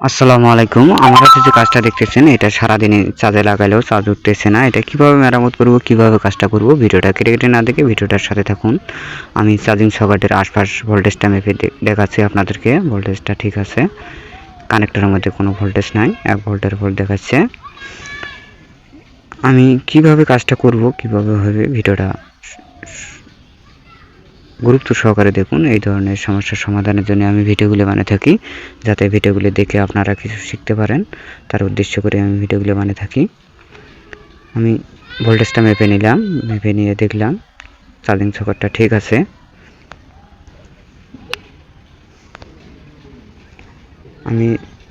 আসসালামু আলাইকুম। আমার হাতে যে কাজটা দেখতেছেন এটা সারাদিনে চার্জে লাগালেও চার্জ উঠতেছে না। এটা কিভাবে মেরামত করব, কিভাবে কাজটা করব, ভিডিওটা কেটে কেটে না দেখে ভিডিওটার সাথে থাকুন। আমি চার্জিং সকেটের আশপাশ ভোল্টেজটা মেপে দেখাচ্ছি আপনাদেরকে। ভোল্টেজটা ঠিক আছে, কানেক্টরের মধ্যে কোনো ভোল্টেজ নাই, 1 ভোল্টের ভোল্ট দেখাচ্ছে। আমি কিভাবে কাজটা করব, কিভাবে হবে, ভিডিওটা গুরুত্ব সহকারে দেখুন। এই ধরনের সমস্যার সমাধানের জন্য আমি ভিডিওগুলো বানিয়ে থাকি, যাতে ভিডিওগুলো দেখে আপনারা কিছু শিখতে পারেন, তার উদ্দেশ্য করে আমি ভিডিওগুলো বানিয়ে থাকি। আমি ভোল্টেজটা মেপে নিলাম, মেপে নিয়ে দেখলাম চার্জিং সকেটটা ঠিক আছে। আমি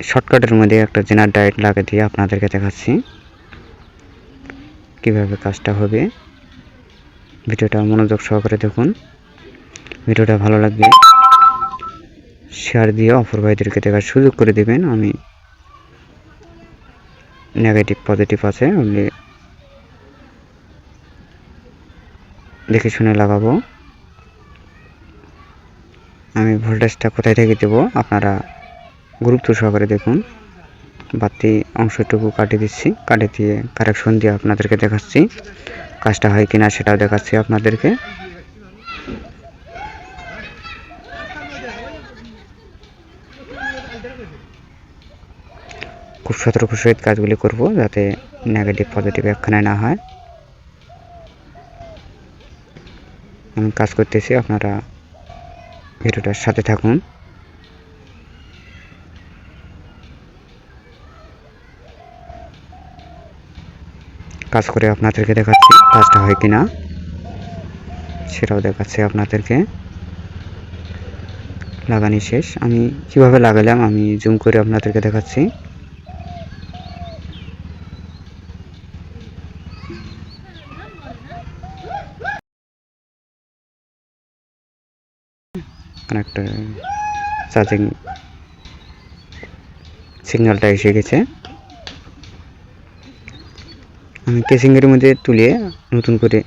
শর্টকাটের মধ্যে একটা জেনার ডায়োড লাগিয়ে দিয়ে আপনাদেরকে দেখাচ্ছি কিভাবে কাজটা হবে। ভিডিওটা মনোযোগ সহকারে দেখুন। ভিডিওটা ভালো লাগলে শেয়ার দিয়ে অপর ভাইদেরকে দেখার সুযোগ করে দেবেন। আমি নেগেটিভ পজিটিভ আছে, ওগুলি দেখে শুনে লাগাবো। আমি ভোল্টেজটা কোথায় থেকে দেবো আপনারা গুরুত্ব সহকারে দেখুন। বাতি অংশটুকু কাটিয়ে দিচ্ছি, কাটিয়ে দিয়ে কারেকশন দিয়ে আপনাদেরকে দেখাচ্ছি কাজটা হয় কিনা, সেটাও দেখাচ্ছি আপনাদেরকে। খুব সতর্ক সহিত কাজগুলি করব, যাতে নেগেটিভ পজিটিভ একখানে না হয়। আমি কাজ করতেছি, আপনারা ভিডিওটার সাথে থাকুন। কাজ করে আপনাদেরকে দেখাচ্ছি কাজটা হয় কিনা, সেটাও দেখাচ্ছি আপনাদেরকে। লাগানি শেষ। আমি কিভাবে লাগালাম আমি জুম করে আপনাদেরকে দেখাচ্ছি। কানেক্টর চার্জিং সিগন্যালটা এসে গেছে। আমি কেসিংয়ের মধ্যে তুলে নতুন করে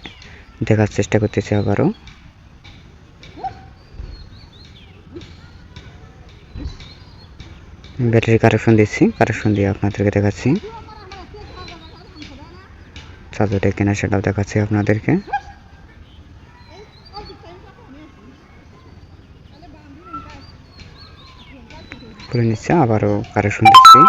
দেখার চেষ্টা করতেছি আবারও। ব্যাটারি কারেকশন দিচ্ছি, কারেকশন দিয়ে আপনাদেরকে দেখাচ্ছি। চার্জারটা কেনা সেটাও দেখাচ্ছি আপনাদেরকে। খুলে নিচ্ছে, আবারও কারেকশন দিচ্ছি।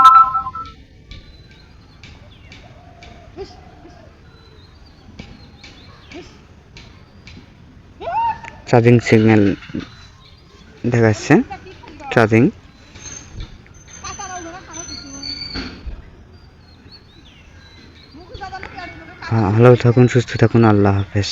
চার্জিং সিগন্যাল দেখাচ্ছে, চার্জিং। ভালো থাকুন, সুস্থ থাকুন, আল্লাহ হাফেজ।